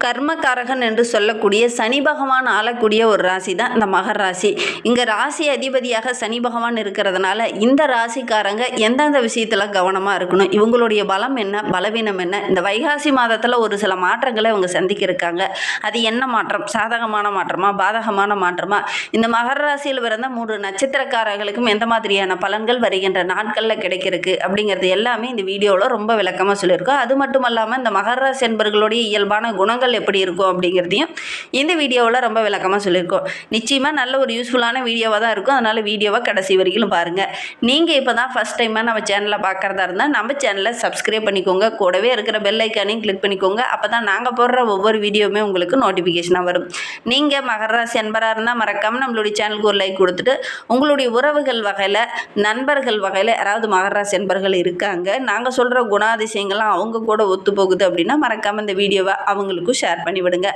கர்மகாரகன் என்று சொல்லக்கூடிய சனி பகவான் ஆளக்கூடிய ஒரு ராசி தான் இந்த மகர ராசி. இங்கே ராசி அதிபதியாக சனி பகவான் இருக்கிறதுனால இந்த ராசிக்காரங்க எந்தெந்த விஷயத்தில் கவனமாக இருக்கணும், இவங்களுடைய பலம் என்ன, பலவீனம் என்ன, இந்த வைகாசி மாதத்தில் ஒரு சில மாற்றங்களை இவங்க சந்திக்க இருக்காங்க. அது என்ன மாற்றம், சாதகமான மாற்றமா, பாதகமான மாற்றமா, இந்த மகர ராசியில் பிறந்த 3 நட்சத்திரக்காரர்களுக்கும் எந்த மாதிரியான பலன்கள் வருகின்ற நாட்களில் கிடைக்கிறதுக்கு அப்படிங்கிறது எல்லாமே இந்த வீடியோவில் ரொம்ப விளக்கமாக சொல்லியிருக்கோம். அது மட்டும் இல்லாமல் இந்த மகர ராசி என்பர்களுடைய இயல்பான குணங்கள் எப்படி இருக்கும் அப்படிங்கிறதையும் இந்த வீடியோவில் ரொம்ப விளக்கமாக சொல்லியிருக்கோம். நிச்சயமாக நல்ல ஒரு யூஸ்ஃபுல்லான வீடியோவாக தான் இருக்கும். அதனால் வீடியோவை கடைசி வரைக்கும் பாருங்கள். நீங்கள் இப்போ தான் ஃபஸ்ட் டைமாக நம்ம சேனலை பார்க்குறதா இருந்தால் நம்ம சேனலை சப்ஸ்கிரைப் பண்ணிக்கோங்க. கூடவே இருக்கிற பெல் ஐக்கானையும் கிளிக் பண்ணிக்கோங்க. அப்போ தான் நாங்கள் போடுற ஒவ்வொரு வீடியோவுமே உங்களுக்கு நோட்டிஃபிகேஷனாக வரும். நீங்கள் மகர ராசி என்பராக இருந்தால் மறக்காமல் நம்மளுடைய சேனலுக்கு ஒரு லைக் கொடுத்துட்டு, உங்களுடைய உறவுகள் வகையில், நண்பர்கள் வகையில் யாராவது மகர ராசி என்பர்கள் இருக்காங்க, நாங்கள் சொல்கிற குணாதிசயங்கள்லாம் அவங்க கூட ஒத்து போகுது அப்படின்னா மறக்காமல் இந்த வீடியோவை அவங்களுக்கும் ஷேர் பண்ணி விடுங்க.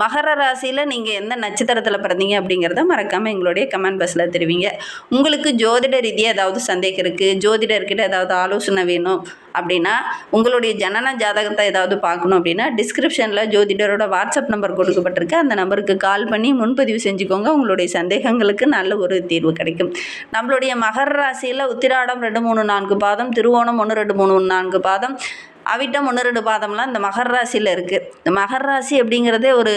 மகர ராசியில் நீங்கள் எந்த நட்சத்திரத்தில் பிறந்தீங்க அப்படிங்கிறத மறக்காமல் எங்களுடைய கமெண்ட் பாக்ஸில் தெரிவிங்க. உங்களுக்கு ஜோதிட ரீதியாக ஏதாவது சந்தேகம் இருக்குது, ஜோதிடர்கிட்ட ஏதாவது ஆலோசனை வேணும் அப்படின்னா, உங்களுடைய ஜனன ஜாதகத்தை ஏதாவது பார்க்கணும் அப்படின்னா டிஸ்கிரிப்ஷனில் ஜோதிடரோட வாட்ஸ்அப் நம்பர் கொடுக்கப்பட்டிருக்கு. அந்த நம்பருக்கு கால் பண்ணி முன்பதிவு செஞ்சுக்கோங்க. உங்களுடைய சந்தேகங்களுக்கு நல்ல ஒரு தீர்வு கிடைக்கும். நம்மளுடைய மகர ராசியில் உத்திராடம் 2, 3, 4 பாதம், திருவோணம் 1, 2, 3, 4 பாதம், அவிட்டம் 1, 2 பாதம்லாம் இந்த மகர ராசியில் இருக்குது. இந்த மகர ராசி அப்படிங்கிறதே ஒரு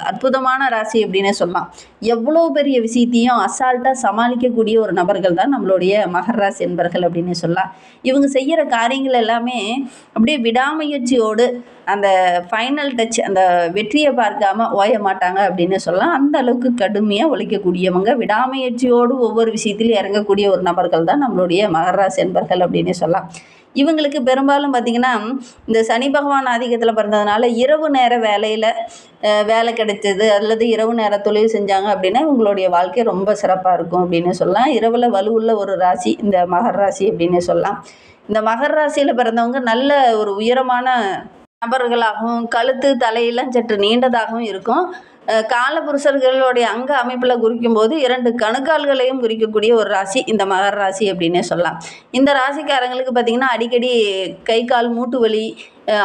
அற்புதமான ராசி அப்படின்னே சொல்லலாம். எவ்வளோ பெரிய விஷயத்தையும் அசால்ட்டாக சமாளிக்கக்கூடிய ஒரு நபர்கள் தான் நம்மளுடைய மகர ராசி என்பர்கள் அப்படின்னே சொல்லலாம். இவங்க செய்கிற காரியங்கள் எல்லாமே அப்படியே விடாமுயற்சியோடு அந்த ஃபைனல் டச், அந்த வெற்றியை பார்க்காம ஓய மாட்டாங்க அப்படின்னு சொல்லலாம். அந்த அளவுக்கு கடுமையாக உழைக்கக்கூடியவங்க, விடாமுயற்சியோடு ஒவ்வொரு விஷயத்திலையும் இறங்கக்கூடிய ஒரு நபர்கள் தான் நம்மளுடைய மகர ராசி என்பர்கள் அப்படின்னே சொல்லலாம். இவங்களுக்கு பெரும்பாலும் பார்த்திங்கன்னா இந்த சனி பகவான் ஆதிக்கத்தில் பிறந்ததுனால இரவு நேர வேலையில் வேலை கிடைச்சது அல்லது இரவு நேர தொழில் செஞ்சாங்க அப்படின்னா இவங்களுடைய வாழ்க்கை ரொம்ப சிறப்பாக இருக்கும் அப்படின்னு சொல்லலாம். இரவில் வலுவுள்ள ஒரு ராசி இந்த மகர ராசி அப்படின்னு சொல்லலாம். இந்த மகர ராசியில் பிறந்தவங்க நல்ல ஒரு உயரமான நபர்களாகவும் கழுத்து தலையெல்லாம் சற்று நீண்டதாகவும் இருக்கும். காலபுருஷர்களுடைய அங்க அமைப்பில் குறிக்கும்போது 2 கணுக்கால்களையும் குறிக்கக்கூடிய ஒரு ராசி இந்த மகர ராசி அப்படின்னே சொல்லலாம். இந்த ராசிக்காரங்களுக்கு பார்த்திங்கன்னா அடிக்கடி கை கால் மூட்டு வலி,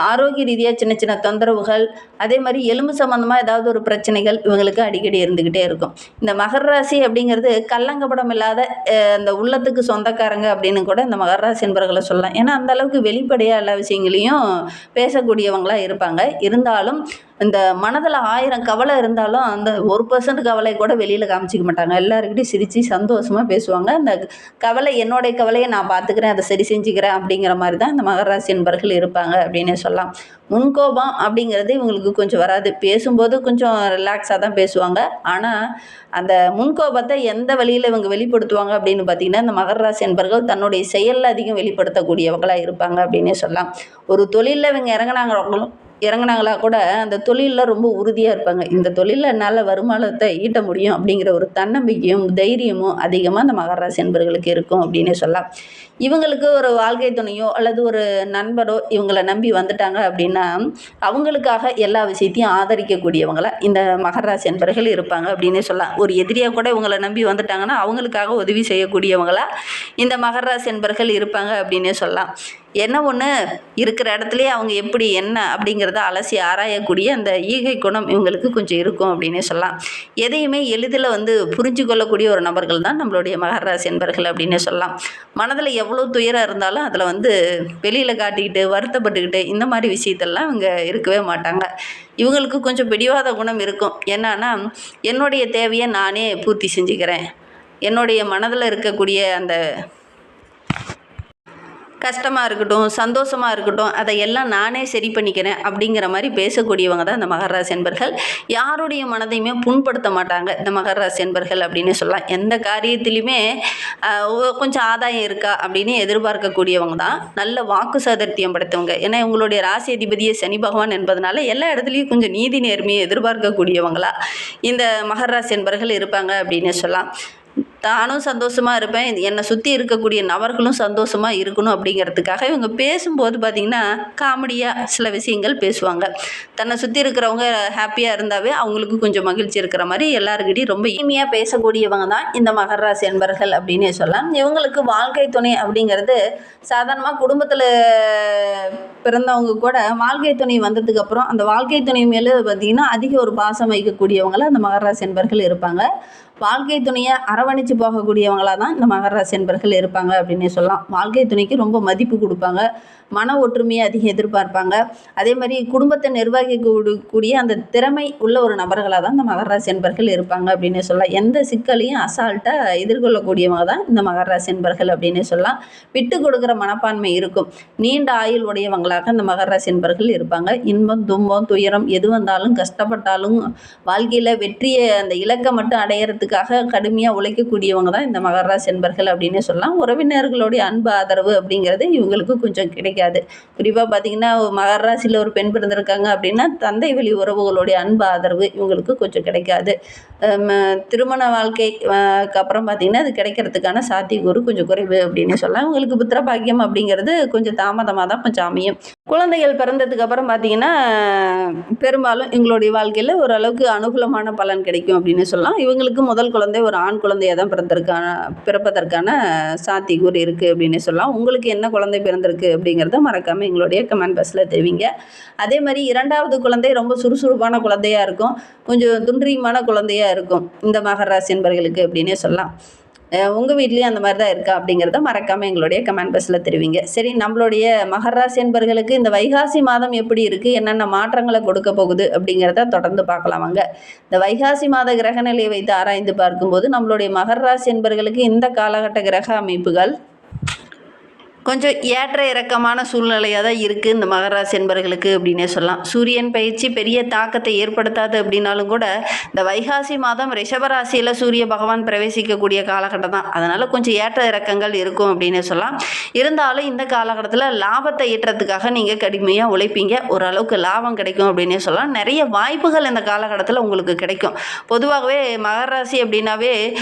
ஆரோக்கிய ரீதியாக சின்ன சின்ன தொந்தரவுகள், அதே மாதிரி எலும்பு சம்மந்தமாக ஏதாவது ஒரு பிரச்சனைகள் இவங்களுக்கு அடிக்கடி இருந்துக்கிட்டே இருக்கும். இந்த மகர ராசி அப்படிங்கிறது கள்ளங்கபடம் இல்லாத அந்த உள்ளத்துக்கு சொந்தக்காரங்க அப்படின்னு கூட இந்த மகர ராசி என்பவர்களை சொல்லலாம். ஏன்னா அந்த அளவுக்கு வெளிப்படையாக எல்லா விஷயங்களையும் பேசக்கூடியவங்களாக இருப்பாங்க. இருந்தாலும் இந்த மனதில் 1000 கவலை இருந்தாலும் அந்த 1% கவலை கூட வெளியில் காமிச்சிக்க மாட்டாங்க. எல்லாருக்கிட்டையும் சிரித்து சந்தோஷமாக பேசுவாங்க. அந்த கவலை என்னுடைய கவலையை நான் பார்த்துக்கிறேன், அதை சரி செஞ்சுக்கிறேன் அப்படிங்கிற மாதிரி தான் இந்த மகர ராசி என்பர்கள் இருப்பாங்க அப்படின்னு சொல்லலாம். முன்கோபம் அப்படிங்கிறது இவங்களுக்கு கொஞ்சம் வராது. பேசும்போது கொஞ்சம் ரிலாக்ஸாக தான் பேசுவாங்க. ஆனால் அந்த முன்கோபத்தை எந்த வழியில் இவங்க வெளிப்படுத்துவாங்க அப்படின்னு பார்த்திங்கன்னா, இந்த மகர ராசி என்பர்கள் தன்னுடைய செயலில் அதிகம் வெளிப்படுத்தக்கூடியவங்களாக இருப்பாங்க அப்படின்னே சொல்லலாம். ஒரு தொழிலில் இவங்க இறங்கினாங்களா கூட அந்த தொழிலில் ரொம்ப உறுதியாக இருப்பாங்க. இந்த தொழிலில் என்னால் வருமானத்தை ஈட்ட முடியும் அப்படிங்கிற ஒரு தன்னம்பிக்கையும் தைரியமும் அதிகமாக அந்த மகர ராசி என்பர்களுக்கு இருக்கும் அப்படின்னே சொல்லலாம். இவங்களுக்கு ஒரு வாழ்க்கை துணையோ அல்லது ஒரு நண்பரோ இவங்களை நம்பி வந்துட்டாங்க அப்படின்னா அவங்களுக்காக எல்லா விஷயத்தையும் ஆதரிக்கக்கூடியவங்களா இந்த மகர ராசி என்பர்கள் இருப்பாங்க அப்படின்னே சொல்லலாம். ஒரு எதிரியாக கூட இவங்களை நம்பி வந்துட்டாங்கன்னா அவங்களுக்காக உதவி செய்யக்கூடியவங்களா இந்த மகர ராசி என்பர்கள் இருப்பாங்க அப்படின்னே சொல்லலாம். என்ன ஒன்று இருக்கிற இடத்துலையே அவங்க எப்படி என்ன அப்படிங்கிறத அலசி ஆராயக்கூடிய அந்த ஈகை குணம் இவங்களுக்கு கொஞ்சம் இருக்கும் அப்படின்னே சொல்லலாம். எதையுமே எளிதில் புரிஞ்சு கொள்ளக்கூடிய ஒரு நபர்கள் தான் நம்மளுடைய மகர ராசி என்பர்கள் அப்படின்னே சொல்லலாம். மனதில் எவ்வளோ துயரம் இருந்தாலும் அதில் வெளியில் காட்டிக்கிட்டு வருத்தப்பட்டுக்கிட்டு இந்த மாதிரி விஷயத்தெல்லாம் இவங்க இருக்கவே மாட்டாங்க. இவங்களுக்கு கொஞ்சம் பிடிவாத குணம் இருக்கும். என்னன்னா, என்னுடைய தேவையை நானே பூர்த்தி செஞ்சுக்கிறேன், என்னுடைய மனதில் இருக்கக்கூடிய அந்த கஷ்டமாக இருக்கட்டும், சந்தோஷமாக இருக்கட்டும், அதையெல்லாம் நானே சரி பண்ணிக்கிறேன் அப்படிங்கிற மாதிரி பேசக்கூடியவங்க தான் இந்த மகர ராசி என்பர்கள். யாருடைய மனதையுமே புண்படுத்த மாட்டாங்க இந்த மகர ராசி என்பர்கள் அப்படின்னு சொல்லலாம். எந்த காரியத்திலையுமே கொஞ்சம் ஆதாயம் இருக்கா அப்படின்னு எதிர்பார்க்கக்கூடியவங்க தான். நல்ல வாக்கு சாதர்த்தியம் படைத்தவங்க. ஏன்னா இவங்களுடைய ராசி அதிபதியே சனி பகவான் என்பதனால எல்லா இடத்துலையும் கொஞ்சம் நீதி நேர்மையை எதிர்பார்க்கக்கூடியவங்களா இந்த மகர ராசி என்பர்கள் இருப்பாங்க அப்படின்னு சொல்லலாம். தானும் சந்தோஷமாக இருப்பேன், என்னை சுற்றி இருக்கக்கூடிய நபர்களும் சந்தோஷமாக இருக்கணும் அப்படிங்கிறதுக்காக இவங்க பேசும்போது பார்த்திங்கன்னா காமெடியாக சில விஷயங்கள் பேசுவாங்க. தன்னை சுற்றி இருக்கிறவங்க ஹாப்பியாக இருந்தாவே அவங்களுக்கு கொஞ்சம் மகிழ்ச்சி இருக்கிற மாதிரி எல்லாருக்கிட்டையும் ரொம்ப இனிமையாக பேசக்கூடியவங்க தான் இந்த மகர ராசி அன்பர்கள் அப்படின்னே சொல்லலாம். இவங்களுக்கு வாழ்க்கை துணை அப்படிங்கிறது சாதாரணமாக குடும்பத்தில் பிறந்தவங்க கூட வாழ்க்கை துணை வந்ததுக்கப்புறம் அந்த வாழ்க்கை துணை மேலே பார்த்திங்கன்னா அதிக ஒரு பாசம் வைக்கக்கூடியவங்கள அந்த மகர ராசி அன்பர்கள் இருப்பாங்க. வாழ்க்கை துணையை அரவணைச்சு போகக்கூடியவங்களாக தான் இந்த மகர ராசி அன்பர்கள் இருப்பாங்க அப்படின்னே சொல்லலாம். வாழ்க்கை துணைக்கு ரொம்ப மதிப்பு கொடுப்பாங்க, மன ஒற்றுமையை அதிகம் எதிர்பார்ப்பாங்க. அதே மாதிரி குடும்பத்தை நிர்வகிக்கக்கூடிய அந்த திறமை உள்ள ஒரு நபர்களாக தான் இந்த மகர ராசி அன்பர்கள் இருப்பாங்க அப்படின்னே சொல்லலாம். எந்த சிக்கலையும் அசால்ட்டாக எதிர்கொள்ளக்கூடியவங்க தான் இந்த மகர ராசி அன்பர்கள் அப்படின்னே சொல்லலாம். விட்டு கொடுக்குற மனப்பான்மை இருக்கும். நீண்ட ஆயுள் உடையவங்களாக இந்த மகர ராசி அன்பர்கள் இருப்பாங்க. இன்பம் துன்பம் துயரம் எது வந்தாலும் கஷ்டப்பட்டாலும் வாழ்க்கையில் வெற்றியை அந்த இலக்கை மட்டும் அடையிறதுக்காக கடுமையாக உழைக்கக்கூடியவங்க தான் இந்த மகர ராசி அன்பர்கள் அப்படின்னே சொல்லலாம். உறவினர்களுடைய அன்பு ஆதரவு அப்படிங்கிறது இவங்களுக்கு கொஞ்சம் கிடைக்காது. குறிப்பாக பார்த்தீங்கன்னா மகர ராசியில் ஒரு பெண் பிறந்திருக்காங்க அப்படின்னா தந்தை வழி உறவுகளுடைய அன்பு ஆதரவு இவங்களுக்கு கொஞ்சம் கிடைக்காது. திருமண வாழ்க்கைக்கு அப்புறம் பார்த்திங்கன்னா அது கிடைக்கிறதுக்கான சாத்தியக்கூறு கொஞ்சம் குறைவு அப்படின்னு சொல்லலாம். இவங்களுக்கு புத்திர பாக்கியம் அப்படிங்கிறது கொஞ்சம் தாமதமாக தான் கொஞ்சம் அமையும். குழந்தைகள் பிறந்ததுக்கு அப்புறம் பார்த்திங்கன்னா பெரும்பாலும் எங்களுடைய வாழ்க்கையில் ஓரளவுக்கு அனுகூலமான பலன் கிடைக்கும் அப்படின்னு சொல்லலாம். இவங்களுக்கு முதல் குழந்தை ஒரு ஆண் குழந்தையாக தான் பிறப்பதற்கான சாத்தியக்கூறு இருக்குது அப்படின்னு சொல்லலாம். உங்களுக்கு என்ன குழந்தை பிறந்திருக்கு அப்படிங்கிறத மறக்காமல் எங்களுடைய கமெண்ட் பாக்ஸில் தெரிவிங்க. அதே மாதிரி இரண்டாவது குழந்தை ரொம்ப சுறுசுறுப்பான குழந்தையாக இருக்கும், கொஞ்சம் துன்றியமான குழந்தையாக இருக்கும் இந்த மகர ராசி அன்பர்களுக்கு அப்படின்னே சொல்லலாம். உங்கள் வீட்லேயும் அந்த மாதிரி தான் இருக்கா அப்படிங்கிறத மறக்காமல் எங்களுடைய கமெண்ட் பாக்ஸில் தெரிவிங்க. சரி, நம்மளுடைய மகர ராசி அன்பர்களுக்கு இந்த வைகாசி மாதம் எப்படி இருக்குது, என்னென்ன மாற்றங்களை கொடுக்க போகுது அப்படிங்கிறத தொடர்ந்து பார்க்கலாம் வாங்க. இந்த வைகாசி மாத கிரகநிலையை வைத்து ஆராய்ந்து பார்க்கும்போது நம்மளுடைய மகர ராசி அன்பர்களுக்கு இந்த காலகட்ட கிரக அமைப்புகள் கொஞ்சம் ஏற்ற இறக்கமான சூழ்நிலையாக தான் இருக்குது இந்த மகர ராசி அன்பர்களுக்கு அப்படின்னே சொல்லலாம். சூரியன் பயிற்சி பெரிய தாக்கத்தை ஏற்படுத்தாது அப்படின்னாலும் கூட இந்த வைகாசி மாதம் ரிஷபராசியில் சூரிய பகவான் பிரவேசிக்கக்கூடிய காலகட்டம் தான். அதனால் கொஞ்சம் ஏற்ற இறக்கங்கள் இருக்கும் அப்படின்னே சொல்லலாம். இருந்தாலும் இந்த காலகட்டத்தில் லாபத்தை ஈட்டுறதுக்காக நீங்கள் கடுமையாக உழைப்பீங்க, ஓரளவுக்கு லாபம் கிடைக்கும் அப்படின்னே சொல்லலாம். நிறைய வாய்ப்புகள் இந்த காலகட்டத்தில் உங்களுக்கு கிடைக்கும். பொதுவாகவே மகர ராசி அப்படின்னாவே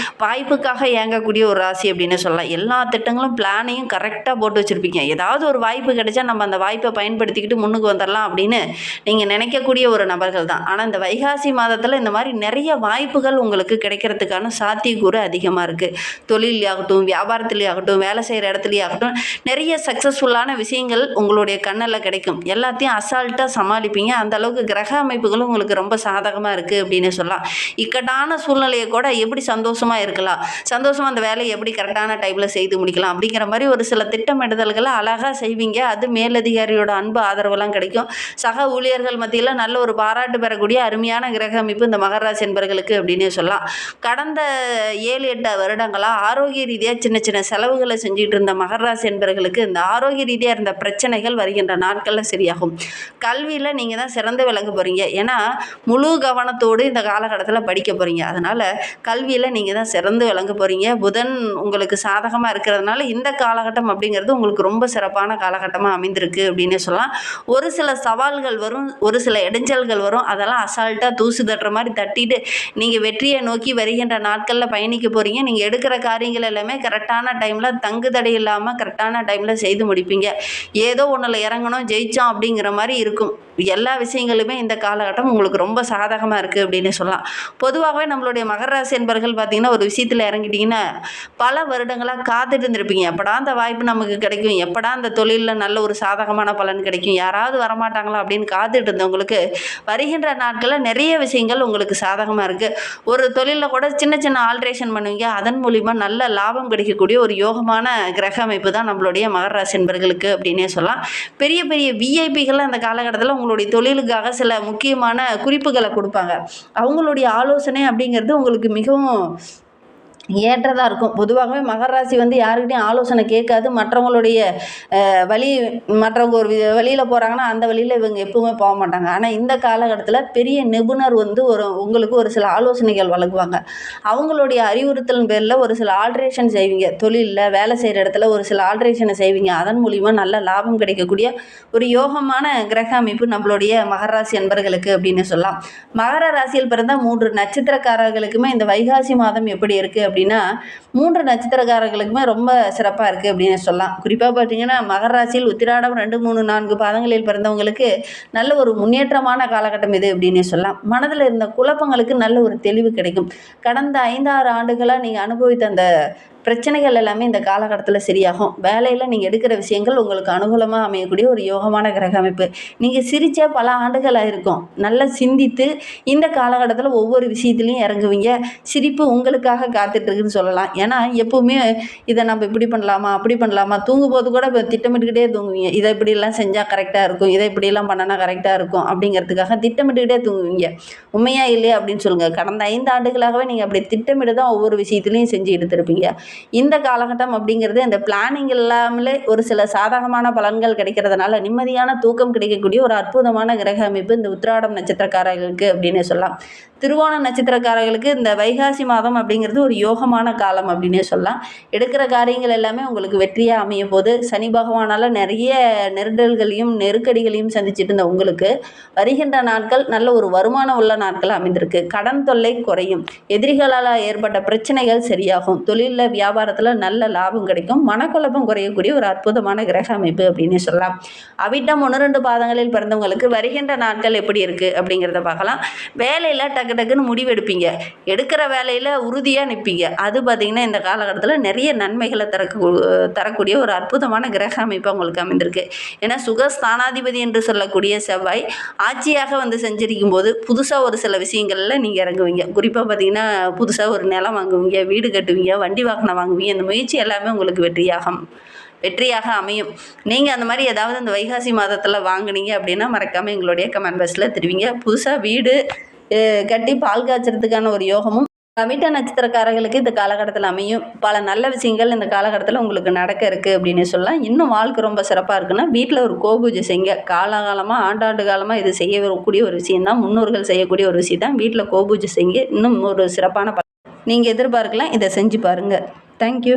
வாய்ப்புக்காக இயங்கக்கூடிய ஒரு ராசி அப்படின்னே சொல்லலாம். எல்லா திட்டங்களும் பிளானையும் கரெக்டாக போட்டு வச்சுருப்பீங்க. ஏதாவது ஒரு வாய்ப்பு கிடைச்சா நம்ம அந்த வாய்ப்பை பயன்படுத்திக்கிட்டு முன்னுக்கு வந்துடலாம் அப்படின்னு நீங்கள் நினைக்கக்கூடிய ஒரு நபர்கள் தான். ஆனால் இந்த வைகாசி மாதத்தில் இந்த மாதிரி நிறைய வாய்ப்புகள் உங்களுக்கு கிடைக்கிறதுக்கான சாத்தியக்கூறு அதிகமாக இருக்குது. தொழிலையாகட்டும், வியாபாரத்துலேயாகட்டும், வேலை செய்கிற இடத்துலையாகட்டும் நிறைய சக்ஸஸ்ஃபுல்லான விஷயங்கள் உங்களுடைய கண்ணில் கிடைக்கும். எல்லாத்தையும் அசால்ட்டாக சமாளிப்பீங்க. அந்த அளவுக்கு கிரக அமைப்புகளும் உங்களுக்கு ரொம்ப சாதகமாக இருக்குது அப்படின்னு சொல்லலாம். இக்கட்டான சூழ்நிலையை கூட எப்படி சந்தோஷமாக இருக்கலாம், சந்தோஷமாக அந்த வேலையை எப்படி கரெக்டான டைமில் செய்து முடிக்கலாம் அப்படிங்கிற மாதிரி ஒரு சில திட்டமிடுதல்களை அழகாக செய்வீங்க. அது மேலதிகாரியோட அன்பு ஆதரவெல்லாம் கிடைக்கும். சக ஊழியர்கள் மத்தியில் நல்ல ஒரு பாராட்டு பெறக்கூடிய அருமையான கிரக அமைப்பு இந்த மகர ராசி என்பர்களுக்கு அப்படின்னே சொல்லலாம். கடந்த 7-8 வருடங்களாக ஆரோக்கிய ரீதியாக சின்ன சின்ன செலவுகளை செஞ்சுட்டு இருந்த மகர ராசி என்பர்களுக்கு இந்த ஆரோக்கிய ரீதியாக இருந்த பிரச்சனைகள் வருகின்ற நாட்களில் சரியாகும். கல்வியில் நீங்கள் தான் சிறந்து விளங்க போகிறீங்க. ஏன்னா முழு கவனத்தோடு இந்த காலகட்டத்தில் படிக்க போகிறீங்க. அதனால் கல்வியில் நீங்கள் தான் சிறந்து விளங்க போகிறீங்க. புதன் உங்களுக்கு சாதகமாக இருக்கிறதுனால இந்த காலகட்டம் அப்படிங்கிறது உங்களுக்கு ரொம்ப சிறப்பான காலகட்டமாக அமைந்திருக்கு அப்படின்னே சொல்லலாம். ஒரு சில சவால்கள் வரும், ஒரு சில இடைஞ்சல்கள் வரும். அதெல்லாம் அசால்ட்டாக தூசு தட்டுற மாதிரி தட்டிட்டு நீங்கள் வெற்றியை நோக்கி வருகின்ற நாட்களில் பயணிக்க போகிறீங்க. நீங்கள் எடுக்கிற காரியங்கள் எல்லாமே கரெக்டான டைமில் தங்குதடை இல்லாமல் கரெக்டான டைமில் செய்து முடிப்பீங்க. ஏதோ ஒன்றில் இறங்கணும் ஜெயித்தோம் அப்படிங்கிற மாதிரி இருக்கும். எல்லா விஷயங்களுமே இந்த காலகட்டம் உங்களுக்கு ரொம்ப சாதகமாக இருக்குது அப்படின்னு சொல்லலாம். பொதுவாகவே நம்மளுடைய மகர ராசி என்பர்கள் பார்த்திங்கன்னா ஒரு விஷயத்தில் இறங்கிட்டிங்கன்னா பல வருடங்களாக காத்துட்டு இருந்திருப்பீங்க. எப்படா அந்த வாய்ப்பு நமக்கு கிடைக்கும், எப்படா அந்த தொழிலில் நல்ல ஒரு சாதகமான பலன் கிடைக்கும், யாராவது வரமாட்டாங்களா அப்படின்னு காத்துட்டு இருந்தவங்களுக்கு வருகின்ற நாட்களில் நிறைய விஷயங்கள் உங்களுக்கு சாதகமாக இருக்குது. ஒரு தொழிலில் கூட சின்ன சின்ன ஆல்ட்ரேஷன் பண்ணுவீங்க. அதன் மூலிமா நல்ல லாபம் கிடைக்கக்கூடிய ஒரு யோகமான கிரக அமைப்பு தான் நம்மளுடைய மகர ராசி என்பர்களுக்கு அப்படின்னே சொல்லலாம். பெரிய பெரிய விஐபிகள் அந்த காலகட்டத்தில் உங்களுடைய தொழிலுக்காக சில முக்கியமான குறிப்புகளை கொடுப்பாங்க. அவங்களுடைய ஆலோசனை அப்படிங்கிறது உங்களுக்கு மிகவும் ஏற்றதாக இருக்கும். பொதுவாகவே மகர ராசி யாருக்கிட்டையும் ஆலோசனை கேட்காது. மற்றவங்களுடைய மற்றவங்க ஒரு வழியில் போகிறாங்கன்னா அந்த வழியில் இவங்க எப்பவுமே போக மாட்டாங்க. ஆனால் இந்த காலகட்டத்தில் பெரிய நிபுணர் உங்களுக்கு ஒரு சில ஆலோசனைகள் வழங்குவாங்க. அவங்களுடைய அறிவுறுத்தலின் பேரில் ஒரு சில ஆல்ட்ரேஷன் செய்வீங்க. தொழிலில் வேலை செய்கிற இடத்துல ஒரு சில ஆல்ட்ரேஷனை செய்வீங்க. அதன் மூலிமா நல்ல லாபம் கிடைக்கக்கூடிய ஒரு யோகமான கிரக அமைப்பு நம்மளுடைய மகர ராசி அன்பர்களுக்கு அப்படின்னு சொல்லலாம். மகர ராசியில் பிறந்த 3 நட்சத்திரக்காரர்களுக்குமே இந்த வைகாசி மாதம் எப்படி இருக்குது அப்படின்னு அப்படின்னா 3 நட்சத்திரக்காரர்களுக்குமே ரொம்ப சிறப்பாக இருக்குது அப்படின்னு சொல்லலாம். குறிப்பாக பார்த்தீங்கன்னா மகர ராசியில் உத்திராடம் 2, 3, 4 பாதங்களில் பிறந்தவங்களுக்கு நல்ல ஒரு முன்னேற்றமான காலகட்டம் இது அப்படின்னு சொல்லலாம். மனதில் இருந்த குழப்பங்களுக்கு நல்ல ஒரு தெளிவு கிடைக்கும். கடந்த 5, 6 ஆண்டுகளாக நீங்கள் அனுபவித்த அந்த பிரச்சனைகள் எல்லாமே இந்த காலகட்டத்தில் சரியாகும். வேலையில் நீங்கள் எடுக்கிற விஷயங்கள் உங்களுக்கு அனுகூலமாக அமையக்கூடிய ஒரு யோகமான கிரக அமைப்பு. நீங்கள் சிரித்த பல ஆண்டுகள் ஆயிருக்கும். நல்லா சிந்தித்து இந்த காலகட்டத்தில் ஒவ்வொரு விஷயத்துலையும் இறங்குவீங்க. சிரிப்பு உங்களுக்காக காத்துட்ருக்குன்னு சொல்லலாம். ஏன்னா எப்போவுமே இதை நம்ம இப்படி பண்ணலாமா, அப்படி பண்ணலாமா, தூங்கும்போது கூட இப்போ திட்டமிட்டுக்கிட்டே தூங்குவீங்க. இதை இப்படிலாம் செஞ்சால் கரெக்டாக இருக்கும், இதை இப்படிலாம் பண்ணனா கரெக்டாக இருக்கும் அப்படிங்கிறதுக்காக திட்டமிட்டுக்கிட்டே தூங்குவீங்க. உண்மையா இல்லையா அப்படின்னு சொல்லுங்கள். கடந்த 5 ஆண்டுகளாகவே நீங்கள் அப்படி திட்டமிட்டு தான் ஒவ்வொரு விஷயத்துலையும் செஞ்சு எடுத்திருப்பீங்க. இந்த காலகட்டம் அப்படிங்கிறது இந்த பிளானிங் இல்லாமலே ஒரு சில சாதகமான பலன்கள் கிடைக்கிறதுனால நிம்மதியான தூக்கம் கிடைக்கக்கூடிய ஒரு அற்புதமான கிரக அமைப்பு இந்த உத்திராடம் நட்சத்திரக்காரர்களுக்கு அப்படின்னு சொல்லலாம். திருவோண நட்சத்திரக்காரர்களுக்கு இந்த வைகாசி மாதம் அப்படிங்கிறது ஒரு யோகமான காலம் அப்படின்னே சொல்லலாம். எடுக்கிற காரியங்கள் எல்லாமே உங்களுக்கு வெற்றியாக அமைய போது சனி பகவானால் நிறைய நெருடல்களையும் நெருக்கடிகளையும் சந்திச்சுட்டு இருந்த உங்களுக்கு வருகின்ற நாட்கள் நல்ல ஒரு வருமானம் உள்ள நாட்கள் அமைந்திருக்கு. கடன் தொல்லை குறையும். எதிரிகளால் ஏற்பட்ட பிரச்சனைகள் சரியாகும். தொழிலில் வியாபாரத்தில் நல்ல லாபம் கிடைக்கும். மனக்குழப்பம் குறையக்கூடிய ஒரு அற்புதமான கிரக அமைப்பு அப்படின்னு சொல்லலாம். அவிட்டம் 1, 2 பாதங்களில் பிறந்தவங்களுக்கு வருகின்ற நாட்கள் எப்படி இருக்குது அப்படிங்கிறத பார்க்கலாம். வேலையில் டக்குன்னு முடிவெடுப்பீங்க. எடுக்கிற வேலையில் உறுதியாக நிற்பீங்க. அது பார்த்திங்கன்னா இந்த காலகட்டத்தில் நிறைய நன்மைகளை தரக்கூடிய ஒரு அற்புதமான கிரக அமைப்பு உங்களுக்கு அமைந்திருக்கு. ஏன்னா சுகஸ்தானாதிபதி என்று சொல்லக்கூடிய செவ்வாய் ஆட்சியாக வந்து செஞ்சிருக்கும் போது புதுசாக ஒரு சில விஷயங்களில் நீங்கள் இறங்குவீங்க. குறிப்பாக பார்த்திங்கன்னா புதுசாக ஒரு நிலம் வாங்குவீங்க, வீடு கட்டுவீங்க, வண்டி வாகனம் வாங்குவீங்க. இந்த முயற்சி எல்லாமே உங்களுக்கு வெற்றியாக அமையும். நீங்கள் அந்த மாதிரி ஏதாவது இந்த வைகாசி மாதத்தில் வாங்குனீங்க அப்படின்னா மறக்காமல் எங்களுடைய கமெண்ட் பாக்ஸில் தெரிவிங்க. புதுசாக வீடு கட்டி பால் காய்ச்சறதுக்கான ஒரு யோகமும் அவிட்ட நட்சத்திரக்காரர்களுக்கு இந்த காலகட்டத்தில் அமையும். பல நல்ல விஷயங்கள் இந்த காலகட்டத்தில் உங்களுக்கு நடக்க இருக்குது அப்படின்னு சொல்லலாம். இன்னும் வாழ்க்கை ரொம்ப சிறப்பாக இருக்குன்னா வீட்டில் ஒரு கோபூஜை செய்யுங்க. காலகாலமாக ஆண்டாண்டு காலமாக இது செய்யக்கூடிய ஒரு விஷயம்தான். முன்னோர்கள் செய்யக்கூடிய ஒரு விஷயம் தான். வீட்டில் கோபூஜை செய்யுங்க. இன்னும் ஒரு சிறப்பான நீங்கள் எதிர்பார்க்கலாம். இதை செஞ்சு பாருங்கள். தேங்க்யூ.